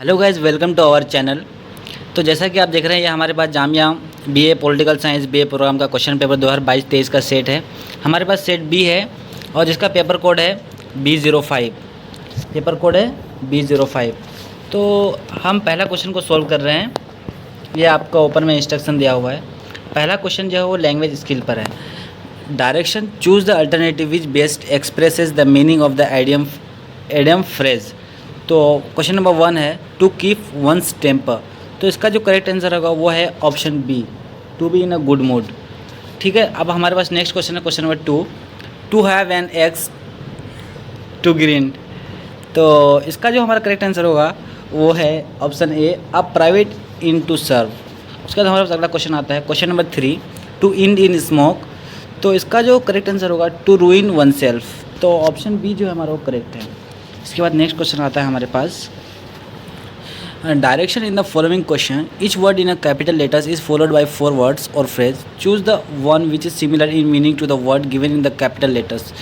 Hello guys, welcome to our channel. तो जैसा कि आप देख रहे हैं, ये हमारे पास Jamia BA political science BA programme का क्वेश्चन पेपर 2022-23 का सेट है। हमारे पास सेट बी है और जिसका पेपर कोड है B05। पेपर कोड है B05। तो हम पहला क्वेश्चन को सॉल्व कर रहे हैं। ये आपका ऊपर में इंस्ट्रक्शन दिया हुआ है। पहला क्वेश्चन जो है वो लैंग्वेज स्किल पर है। Direction, choose the alternative which best expresses the meaning of the idiom phrase. तो क्वेश्चन नंबर 1 है टू कीप वंस टेम्पर। तो इसका जो करेक्ट आंसर होगा वो है option B, to be in a good mood. ठीक है, अब हमारे पास नेक्स्ट क्वेश्चन है question number 2, to have an axe to grind. तो इसका जो हमारा करेक्ट आंसर होगा वो है option A, a private in to serve. उसके बाद हमारे पास अगला क्वेश्चन आता है question number 3, to end in smoke. तो इसका जो करेक्ट आंसर होगा टू रूइन वन सेल्फ। तो ऑप्शन बी जो है हमारा वो करेक्ट है। इसके बाद नेक्स्ट क्वेश्चन आता है हमारे पास, direction in the following question, each word in a capital letters is followed by 4 words और phrase, choose the one which is similar in meaning to the word given in the capital letters.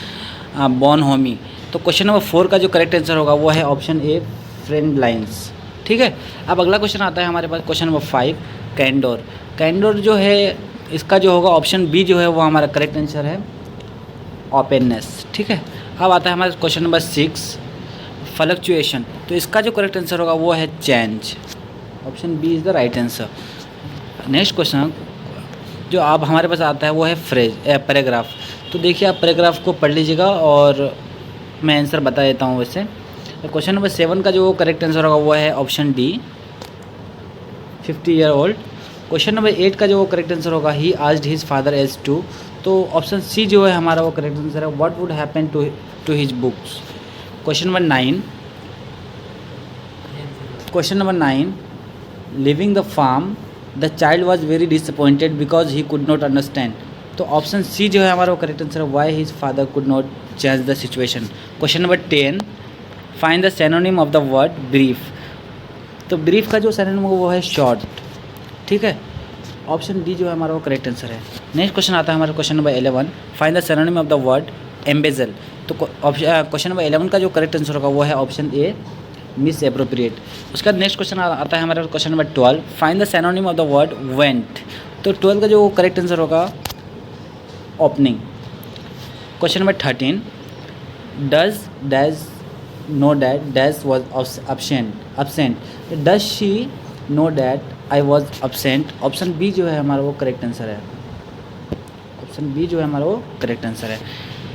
Bonhomie. तो question number 4 का जो correct answer होगा वो है option ए, friend lines. ठीक है, अब अगला क्वेश्चन आता है हमारे पास क्वेश्चन नंबर 5, कैंडोर। कैंडोर जो है इसका जो होगा ऑप्शन बी जो है वो हमारा करेक्ट आंसर है, ओपननेस। ठीक है, अब आता है हमारे क्वेश्चन नंबर 6, फ्लक्चुएशन। तो इसका जो करेक्ट आंसर होगा वो है change. Option B is the right answer. Next question जो अब हमारे पास आता है वो है फ्रेज पैराग्राफ। तो देखिए, आप पैराग्राफ को पढ़ लीजिएगा और मैं आंसर बता देता हूँ वैसे। तो क्वेश्चन नंबर 7 का जो करेक्ट आंसर होगा वो है option D, 50 year old. Question number 8 का जो करेक्ट आंसर होगा, he asked his father as to. तो ऑप्शन सी जो है हमारा वो करेक्ट आंसर है, what would happen to his books. Question number 9, leaving the farm, the child was very disappointed because he could not understand. तो option C जो है हमारा वो करेक्ट आंसर है, why his father could not change the situation. Question number 10, find the synonym of the word brief. तो brief का जो synonym होगा वो है शॉर्ट। ठीक है, ऑप्शन डी जो है हमारा वो करेक्ट आंसर है। नेक्स्ट क्वेश्चन आता है हमारा question number 11, find the synonym of the word embezzle. तो क्वेश्चन नंबर 11 का जो करेक्ट आंसर होगा वो है ऑप्शन ए, मिस एप्रोप्रिएट। उसका नेक्स्ट क्वेश्चन आता है हमारा question number 12, find the synonym of the word went. तो 12 का जो करेक्ट आंसर होगा opening. Question number 13, does dash know that dash was absent। Does she know that I was absent। Option B जो है हमारा वो करेक्ट आंसर है। Option B जो है हमारा वो करेक्ट आंसर है।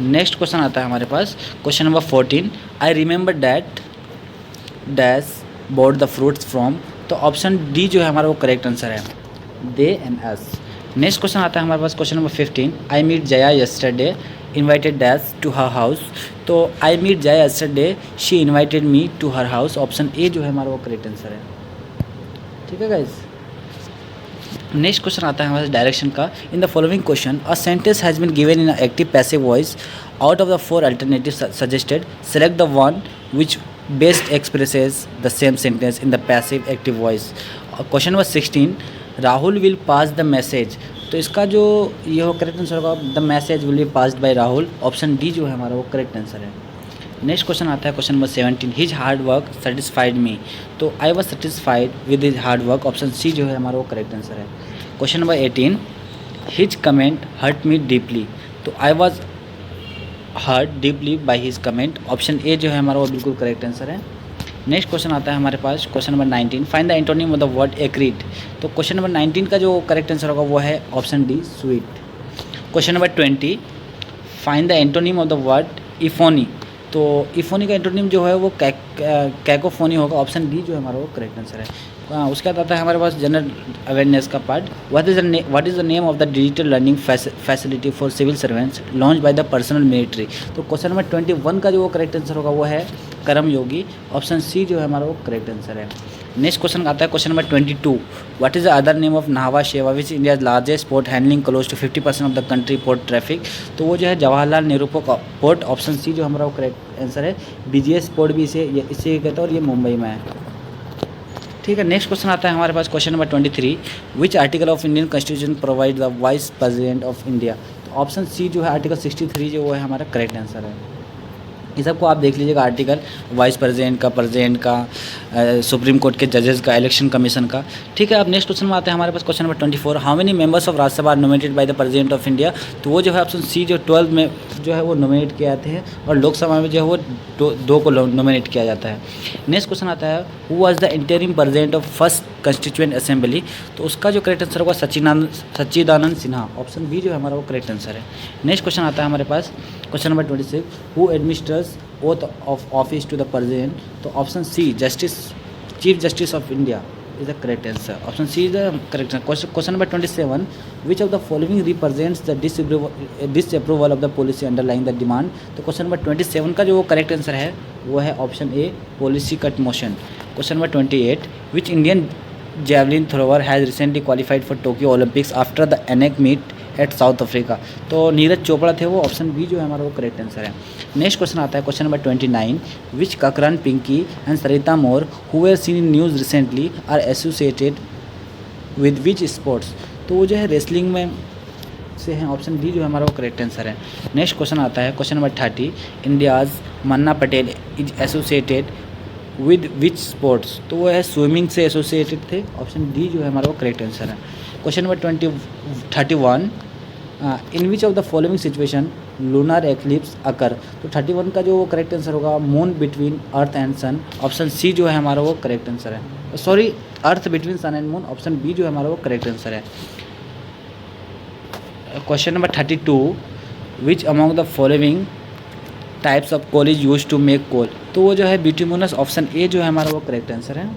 नेक्स्ट क्वेश्चन आता है हमारे पास question number 14, I remember that dash bought the fruits from. तो ऑप्शन डी जो है हमारा वो करेक्ट आंसर है, they and us. Next question आता है हमारे पास question number 15, I meet Jaya yesterday invited dash to her house. तो I meet Jaya yesterday she invited me to her house. Option A जो है हमारा वो करेक्ट आंसर है। ठीक है गाइज, नेक्स्ट क्वेश्चन आता है हमारे डायरेक्शन का, in the following question a sentence has been given in active passive voice, out of the 4 alternative suggested select the one which best expresses the same sentence in the passive active voice. Question number 16, Rahul will pass the message. तो इसका जो ये हो correct answer होगा, the message will be passed by Rahul. Option D जो है हमारा वो करेक्ट आंसर है। नेक्स्ट क्वेश्चन आता है question number 17, his hard work satisfied me. तो I was satisfied with his hard work. Option C जो है हमारा वो करेक्ट आंसर है। Question number 18, his comment hurt me deeply. तो I was hurt deeply by his comment. Option A जो है हमारा वो बिल्कुल करेक्ट आंसर है। नेक्स्ट क्वेश्चन आता है हमारे पास question number 19, find the antonym of the word agreed. तो क्वेश्चन नंबर 19 का जो करेक्ट आंसर होगा वो है option D, sweet. Question number 20, find the antonym of the word euphony. तो इफोनी का एंटोनिम जो है वो कैकोफोनी होगा। ऑप्शन डी जो है हमारा वो करेक्ट आंसर है। उसके बाद आता है हमारे पास जनरल अवेयरनेस का part, what is the name of the digital learning facility for civil servants launch by the personal military. तो क्वेश्चन नंबर 21 का जो वो करेक्ट आंसर होगा वो है कर्म योगी। ऑप्शन सी जो है हमारा वो करेक्ट आंसर है। नेक्स्ट क्वेश्चन आता है question number 22, what is the other name of Nhava Sheva which India largest port handling close to 50% of the country port traffic. तो वो जो है Jawaharlal Nehru port. Option C जो हमारा वो करेक्ट आंसर है। BGS पोर्ट भी इसे कहते हैं और ये मुंबई में है। ठीक है, नेक्स्ट क्वेश्चन आता है हमारे पास question number 23, which article of Indian constitution provide the vice president of India. तो ऑप्शन सी जो है आर्टिकल 63 जो वो है हमारा करेक्ट आंसर है। ये सबको आप देख लीजिएगा आर्टिकल, वाइस प्रेसिडेंट का, सुप्रीम कोर्ट के जजेस का, इलेक्शन कमीशन का। ठीक है, अब नेक्स्ट क्वेश्चन में आते हैं हमारे पास question number 24, how many members of Rajya Sabha are nominated by the president of India. तो वो जो है ऑप्शन सी जो 12 में जो है वो नोमिनेट किए जाते हैं, और लोकसभा में जो है वो दो को नोमिनेट किया जाता है। नेक्स्ट क्वेश्चन आता है, who was the interim president of first constituent assembly. तो उसका जो करेक्ट आंसर होगा सच्चिदानंद सिन्हा, ऑप्शन बी जो है हमारा वो करेक्ट आंसर है। नेक्स्ट क्वेश्चन आता है हमारे पास question number 26, who administrates oath of office to the president. तो option C chief justice of India is the correct answer, option C is the correct answer. Question number 27, which of the following represents the disapproval of the policy underlining the demand. तो question number 27 का जो correct answer है वो है option A, policy cut motion. Question number 28, which Indian javelin thrower has recently qualified for Tokyo Olympics after the NAC meet at South Africa. तो नीरज चोपड़ा थे वो, option B जो है हमारा वो करेक्ट आंसर है। नेक्स्ट क्वेश्चन आता है question number 29, which Kakran Pinki and Sarita More who were seen in news recently are associated with which sports. तो वो जो है रेसलिंग में से हैं, ऑप्शन बी जो है हमारा वो करेक्ट आंसर है। नेक्स्ट क्वेश्चन आता है question number 30, India's Manna Patel is associated with which sports. तो वो है स्विमिंग से एसोसिएटेड थे, ऑप्शन डी जो है हमारा वो करेक्ट आंसर है। Question number 31, in which of the following situation lunar eclipse occur. तो 31 का जो वो करेक्ट आंसर होगा moon between earth and sun, option C जो है हमारा वो करेक्ट आंसर है। Sorry, earth between sun and moon, option B जो है हमारा वो करेक्ट आंसर है। Question number 32, which among the following types of coal is use to make कोल। तो वो जो है बिट्यूमिनस, ऑप्शन ए जो है हमारा वो करेक्ट आंसर है।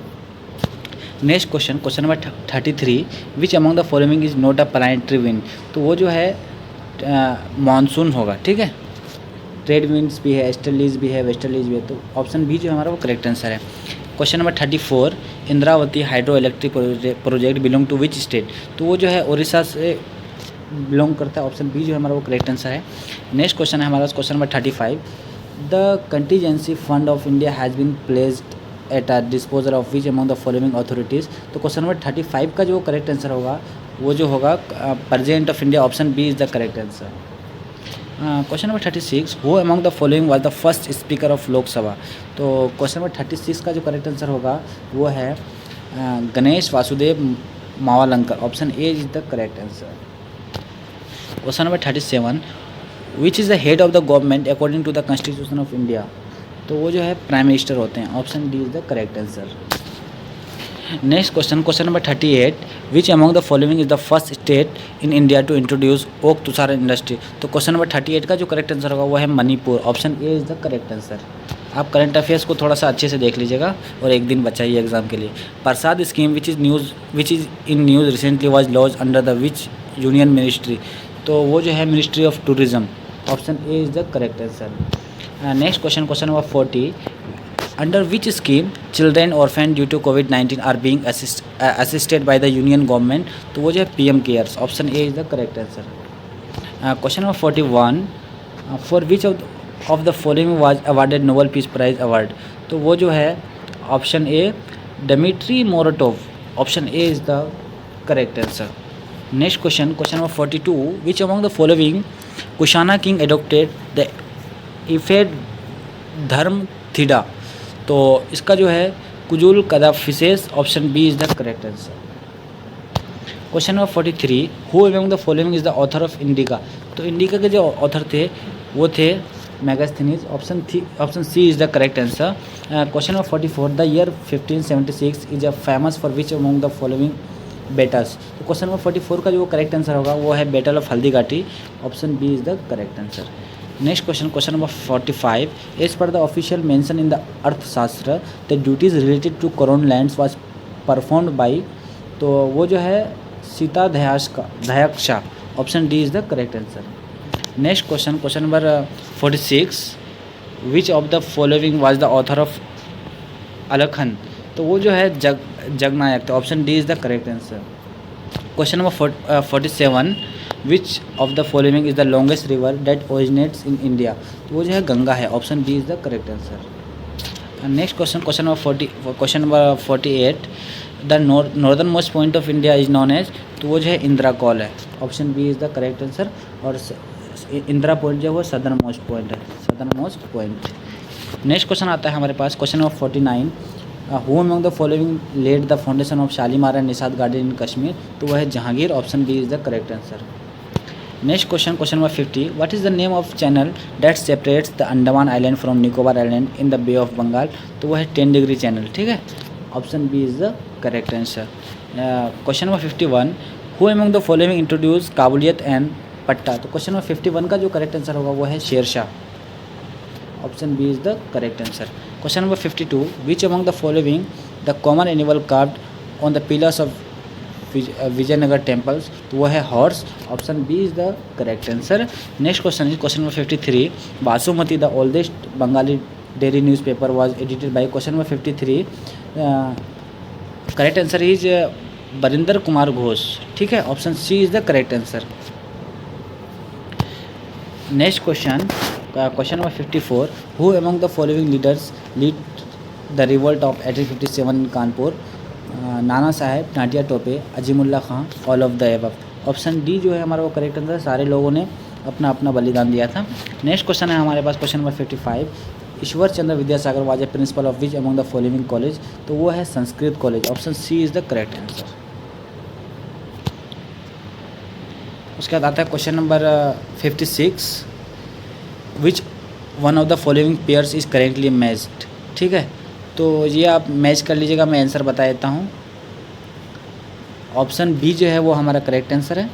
Next question number 33, which among the following is not a planetary wind. तो वो जो है मानसून होगा, ठीक है। ट्रेड विंड्स भी है, ईस्टर्लीज भी है, वेस्टर्लीज भी है, तो ऑप्शन बी जो है हमारा वो करेक्ट आंसर है। Question number 34, Indravati hydro electric project belong to which state. तो वो जो है उड़ीसा से बिलोंग करता है, ऑप्शन बी जो है हमारा वो करेक्ट आंसर है। नेक्स्ट क्वेश्चन है हमारा question number 35, the contingency fund of India has been placed at a disposal of which among the following authorities. तो क्वेश्चन नंबर 35 का जो करेक्ट आंसर होगा वो जो होगा president of India, option B is the correct answer. Question number 36, who among the following was the first speaker of Lok Sabha. तो question number 36 का जो करेक्ट आंसर होगा वो है Ganesh Vasudev Mavalankar, option A is the correct answer. Question number 37, which is the head of the government according to the constitution of India. तो वो जो है प्राइम मिनिस्टर होते हैं, option D is the correct answer. Next question number 38, which among the following is the first state in India to introduce oak tasar industry. तो question number 38 का जो correct answer होगा वो है Manipur, option A is the correct answer. आप current affairs को थोड़ा सा अच्छे से देख लीजिएगा और एक दिन बचाइए एग्जाम के लिए। Prasad scheme which is in news recently was launch under the which union ministry. तो वो जो है ministry of tourism, option A is the correct answer. Next question number 40, under which scheme children orphan due to कोविड-19 are being assisted by the union government. तो वो जो है PM CARES, option A is the correct answer. Question number 41, for which of the following was awarded Nobel peace prize award. तो वो जो है option A Dmitry Muratov, option A is the correct answer. Next question number 42, which among the following Kushana king adopted the epithet Dharmathida. तो इसका जो है Kujula Kadphises, option B is the correct answer. Question number 43, who among the following is the author of Indica. तो Indica के जो author थे वो थे Megasthenes, option C is the correct answer. Question number 44, the year 1576 is a famous for which among the following battles. तो question number 44 का जो correct answer होगा वो है battle of Haldighati, option B is the correct answer. Next question number 45, as per the official mention in the Arthashastra the duties related to crown lands was performed by. तो वो जो है Sitadhyaksha, option D is the correct answer. Next question number 46, which of the following was the author of Alhakhand. तो वो जो है जगनायक थे, option D is the correct answer. Question number 47, which of the following is the longest river that originates in India. तो वो जो है गंगा है, option B is the correct answer. Next question number 48, the northern most point of India is known as. तो वो जो है Indira col है, option B is the correct answer. और इंदिरा पॉइंट जो है वो सदर्न मोस्ट पॉइंट है। Northern most point. Next question आता है हमारे पास, question number 49, who among the following laid the foundation of Shalimar and Nishat garden in Kashmir? तो वह है Jahangir, option B is the correct answer. Next question, question number 50, what is the name of channel that separates the Andaman island from Nicobar island in the bay of Bengal? तो वह है 10 degree channel, ठीक है, option B is the correct answer. Question number 51, who among the following introduce Kabuliyat and Patta? तो question number 51 का जो correct answer होगा वो है Sher Shah, option B is the correct answer. Question number 52, which among the following the common animal carved on the pillars of Vijayanagar temples? तो वह है horse, option B is the correct answer. Next question is question number 53, Basumati the oldest Bengali daily newspaper was edited by? Question number 53 correct answer is Barindra Kumar Ghosh, ठीक है, option C is the correct answer. Next question, question number 54, who among the following leaders lead the revolt of 1857 in Kanpur? Nana Sahib, Tatya Tope, Azimullah Khan, all of the above? Option D जो है हमारा वो correct answer, सारे लोगों ने अपना अपना बलिदान दिया था। नेक्स्ट क्वेश्चन है हमारे पास question number 55, Ishwar Chandra Vidyasagar was a principal of which among the following college? तो वो है Sanskrit college, option C is the correct answer. उसके बाद आता है question number 56, which one of the following pairs is currently matched? ठीक है, तो ये आप मैच कर लीजिएगा, मैं आंसर बता देता हूँ। ऑप्शन बी जो है वो हमारा करेक्ट आंसर है,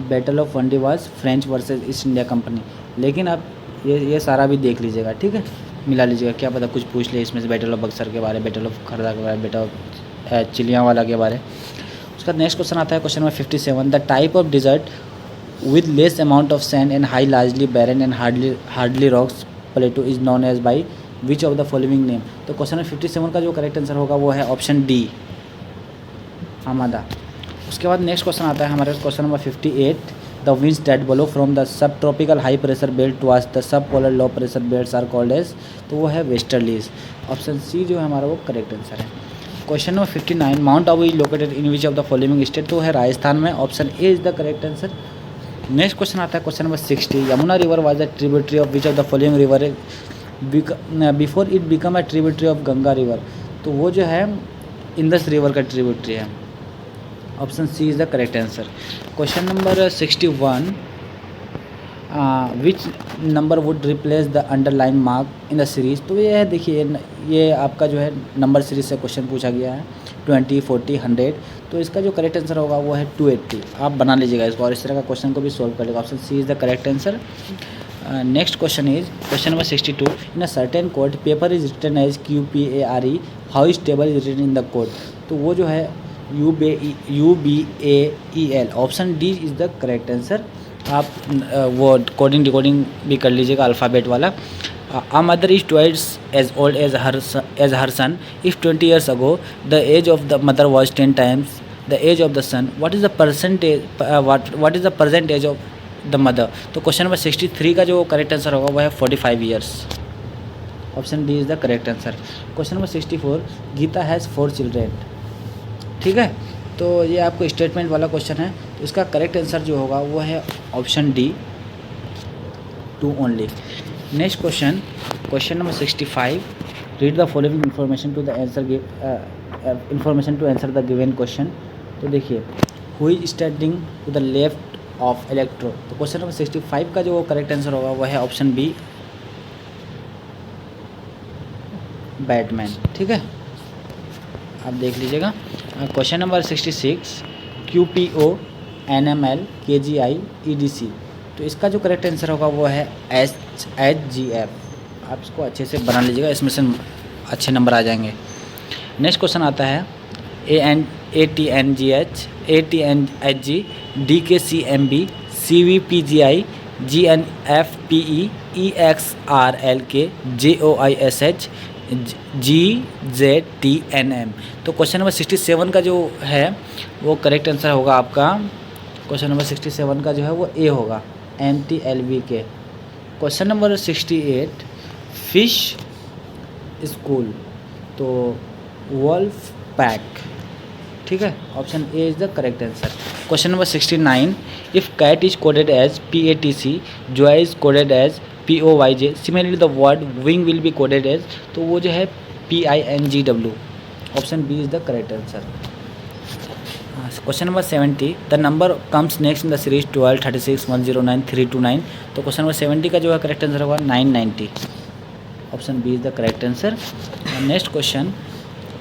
battle of one day was French versus east India company. लेकिन आप ये सारा भी देख लीजिएगा, ठीक है, मिला लीजिएगा, क्या पता कुछ पूछ ले इसमें से, बैटल ऑफ बक्सर के बारे, बैटल ऑफ खरदा के बारे, बैटल ऑफ चिलियांवाला के बारे। उसका नेक्स्ट क्वेश्चन आता है question number 57, the type of dessert with less amount of sand and high largely barren and hardly rocks plateau is known as by which of the following name? तो question number 57 का जो correct answer होगा वो है option D, Hamada. उसके बाद next question आता है हमारे question number 58, the winds that blow from the subtropical high pressure belt towards the subpolar low pressure belts are called as? तो वो है वेस्टर्लीज, ऑप्शन सी जो है हमारा वो करेक्ट आंसर है। Question number 59, Mount Abu is located in which of the following state? तो है राजस्थान में, option A is the correct answer. Next question आता है question number 60, Yamuna river was the tributary of which of the following river before it become a tributary of Ganga river? तो वो जो है Indus river का ट्रिब्यूटरी है, option C is the correct answer. Question number 61, which number would replace the underline mark in the series? तो ये है, देखिए ये आपका जो है नंबर सीरीज से क्वेश्चन पूछा गया है, 20, 40, 100। तो इसका जो करेक्ट आंसर होगा वो है 280। आप बना लीजिएगा इसको और इस तरह का क्वेश्चन को भी सोल्व कर लेगा, option C is the correct answer. Next question is question number 62, in a certain code paper is written as QPARE, how is table is written in the code? तो वो जो है UBAEL, option D is the correct answer. आप वो coding decoding भी कर लीजिएगा alphabet वाला। A mother is twice as old as her son. If 20 years ago the age of the mother was 10 times the age of the son, what is the percentage? What is the present age of the mother? तो question number 63 का जो correct answer होगा वो है 45 years, option D is the correct answer. Question number 64, Gita has 4 children, ठीक है, तो ये आपको स्टेटमेंट वाला क्वेश्चन है, तो इसका करेक्ट आंसर जो होगा वो है option D, 2 only. Next question, question number 65, read the following information to answer the given question. तो देखिए, who is standing to the left of इलेक्ट्रो? तो क्वेश्चन नंबर 65 का जो करेक्ट आंसर होगा वो है ऑप्शन बी, बैटमैन, ठीक है, आप देख लीजिएगा। Question number 66, QPO NML KGI EDC, तो इसका जो करेक्ट आंसर होगा वो है HGF। आप इसको अच्छे से बना लीजिएगा, इसमें से अच्छे नंबर आ जाएंगे। नेक्स्ट क्वेश्चन आता है ATNGH ATNHG DKCMB CVPGI GNFPE EXRLK JOISH GZTNM। तो क्वेश्चन नंबर 67 का जो है वो करेक्ट आंसर होगा आपका, क्वेश्चन नंबर 67 का जो है वो ए होगा, MTLVK। Question number 68, fish school, तो वॉल्फ पैक, ठीक है, option A is the correct answer. Question number 69, if cat is coded as PATC, joy is coded as POYJ. Similarly the word wing will be coded as, तो वो जो है PINGW. Option B is the correct answer. Question number 70. The number comes next in the series 12, 36, 109, 329. तो question number 70 का जो है correct answer होगा 990. Option B is the correct answer. Next question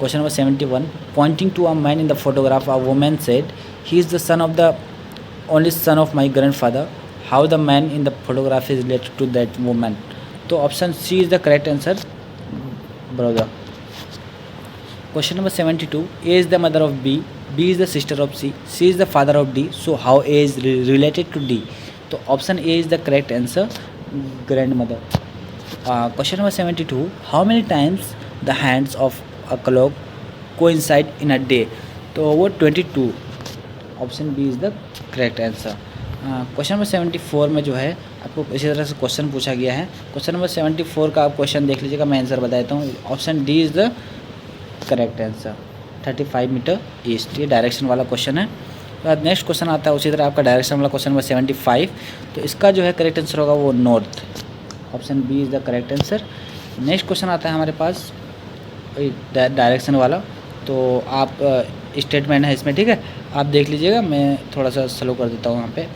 number 71. Pointing to a man in the photograph, a woman said, he is the son of the only son of my grandfather. How the man in the photograph is related to that woman. तो option C is the correct answer, brother. Question number 72. A is the mother of B, B is the sister of C, C is the father of D. So how A is related to D? तो option A is the correct answer, grandmother. Question number 72. How many times the hands of a clock coincide in a day? तो वो 22. Option B is the correct answer. Question number 74 में जो है आपको इसी तरह से क्वेश्चन पूछा गया है. क्वेश्चन नंबर 74 का आप क्वेश्चन देख लीजिएगा, मैं आंसर बता देता हूँ. Option D is the correct answer, 35 meter east. ये डायरेक्शन वाला क्वेश्चन है. तो नेक्स्ट क्वेश्चन आता है उसी तरह आपका डायरेक्शन वाला क्वेश्चन नंबर 75. तो इसका जो है करेक्ट आंसर होगा वो north. Option B is the correct answer. Next question आता है हमारे पास डायरेक्शन वाला. तो आप स्टेटमेंट है इसमें, ठीक है, आप देख लीजिएगा, मैं थोड़ा सा स्लो कर देता हूँ यहाँ पे.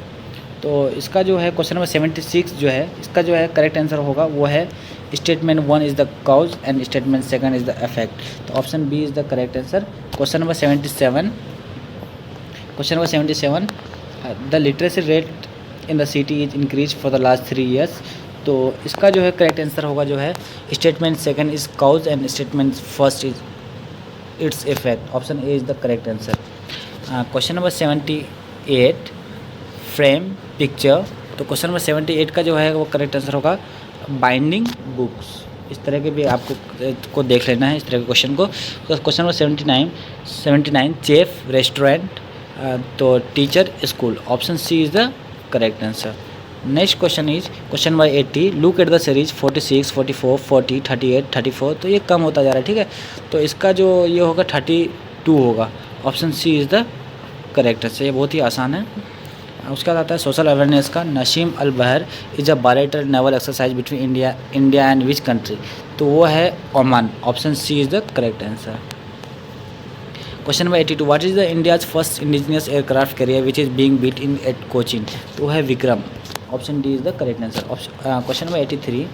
तो इसका जो है क्वेश्चन नंबर 76 जो है इसका जो है करेक्ट आंसर होगा वो है statement 1 is the cause and statement 2 is the effect. तो option B is the correct answer. Question number 77. The literacy rate in the city is increase for the last 3 years. तो इसका जो है correct answer होगा जो है statement 2 is cause and statement 1 is its effect. Option A is the correct answer. Question number 78. Frame picture. तो question number 78 का जो है वो करेक्ट आंसर होगा बाइंडिंग बुक्स. इस तरह के भी आपको देख लेना है इस तरह के क्वेश्चन को. तो क्वेश्चन नंबर 79. चेफ रेस्टोरेंट, तो teacher school. Option C is the correct answer. Next question number 80. Look at the series 46, 44, 40, 38, 34. तो ये कम होता जा रहा है, ठीक है. तो इसका जो ये होगा 32 होगा. Option C is the correct answer. ये बहुत ही आसान है. उसके बाद आता है सोशल अवेयरनेस का. Naseem Al Bahr is a bilateral naval exercise between India and which country. तो वो है Oman. Option C is the correct answer. Question number 82. What is the India's first indigenous aircraft carrier which is being built in at Cochin. तो वो है Vikram. Option D is the correct answer. Question number 83.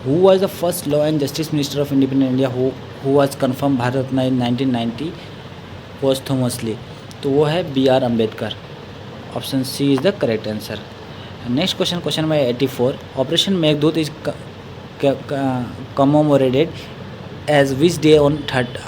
Who was the first law and justice minister of independent India who was confirm Bharat Ratna in 1990 posthumously. तो वो है B.R. Ambedkar. Option C is the correct answer. Next question number 84. Operation Meghdoot is commemorated as which day on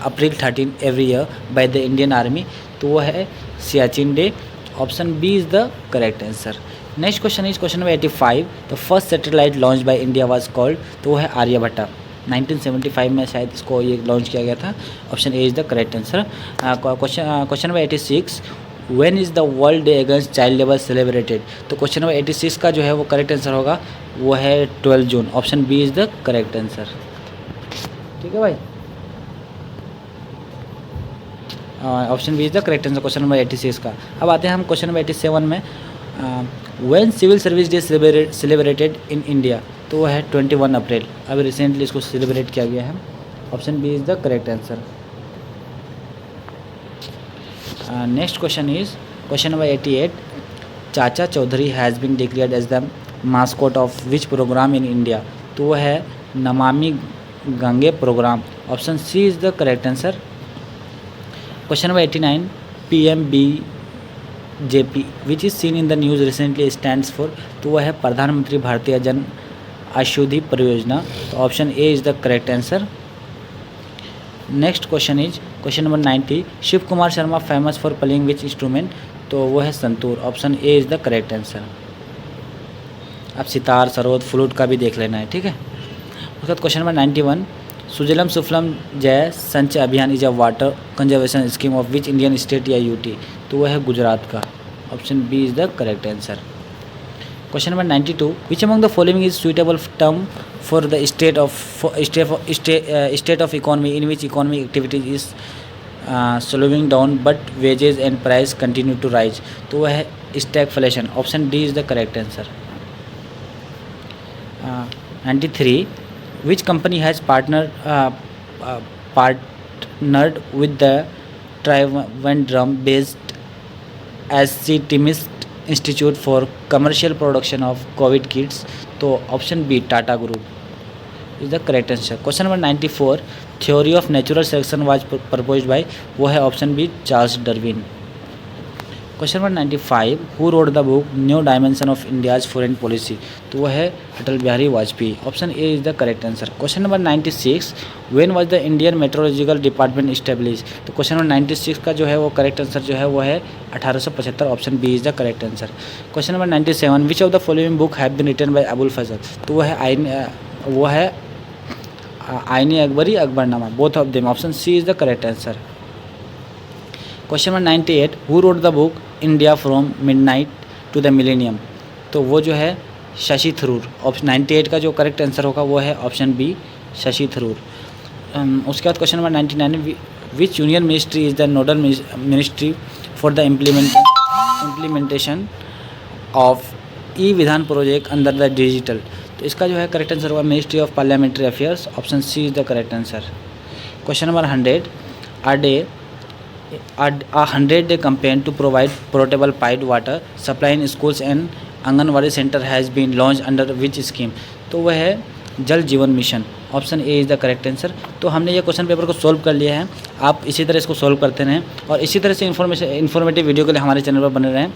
April 13 every year by the Indian army. तो वो है Siachen day. Option B is the correct answer. Next question number 85. The first satellite launch by India was called. तो वो है आर्यभट्टा. 1975 में शायद इसको ये लॉन्च किया गया था. Option A is the correct answer. Question number 86. When is the world day against child labour celebrated. तो क्वेश्चन नंबर 86 का जो है वो करेक्ट आंसर होगा वो है 12 June. Option B is the correct answer. ठीक है भाई, option B is the correct answer question number 86 का. अब आते हैं हम क्वेश्चन नंबर 87 में. When civil service day celebrated in India. तो वो है 21 अप्रैल. अभी रिसेंटली इसको सेलिब्रेट किया गया है. Option B is the correct answer. Next question number 88. Chacha Chaudhary has been declared as the mascot of which programme in India. तो वो है Namami Gange programme. Option C is the correct answer. Question number 89. PMBJP which is seen in the news recently stands for. तो वह है प्रधानमंत्री भारतीय जन औषधि परियोजना. तो option A is the correct answer. Next question number 90. Shiv Kumar Sharma famous for playing which instrument. तो वो है santoor. Option A is the correct answer. आप sitar, sarod, flute का भी देख लेना है, ठीक है. उसके बाद question number 91. Sujalam सुफलम Jal Sanchay Abhiyan is a water conservation scheme of which Indian state या यूटी. तो वह है गुजरात का. Option B is the correct answer. Question number 92. Which among the following is suitable term for the state of economy in which economic activities is slowing down but wages and price continue to rise. तो वह है stagflation. Option D is the correct answer. 93, which company has partnered with the Trivandrum based SC Timist Institute for commercial production of COVID kits? तो option B Tata group is the correct answer. Question number 94, theory of natural selection was proposed by, वो है option B Charles Darwin. Question number 95, who wrote the book new dimension of India's foreign policy? तो वो है Atal Bihari Vajpayee. Option A is the correct answer. Question number 96, when was the Indian meteorological department establish? तो question number 96 का जो है वो correct answer जो है वो है 1875। Option B is the correct answer. Question number 97, which of the following book have been written by Abul Fazal? तो वो है Aini Akbari, Akbarnama, both of them. Option C is the correct answer. Question number 98, who wrote the book India from midnight to the millennium? तो वो जो है Shashi Tharoor. Option 98 का जो correct answer होगा वो है ऑप्शन बी शशि थरूर। उसके बाद question number 99, which union ministry is the nodal ministry for the implementation of e Vidhan project under the digital? तो इसका जो है करेक्ट आंसर होगा ministry of parliamentary affairs. Option C is the correct answer. Question number 100, a 100-day campaign to provide portable piped water supply in schools and anganwadi centre has been launch under which scheme? तो वह है Jal Jeevan mission. Option A is the correct answer. तो हमने ये question paper को solve कर लिया है। आप इसी तरह इसको सोल्व करते रहें और इसी तरह से इन्फॉर्मेटिव वीडियो के लिए हमारे चैनल पर बने रहें।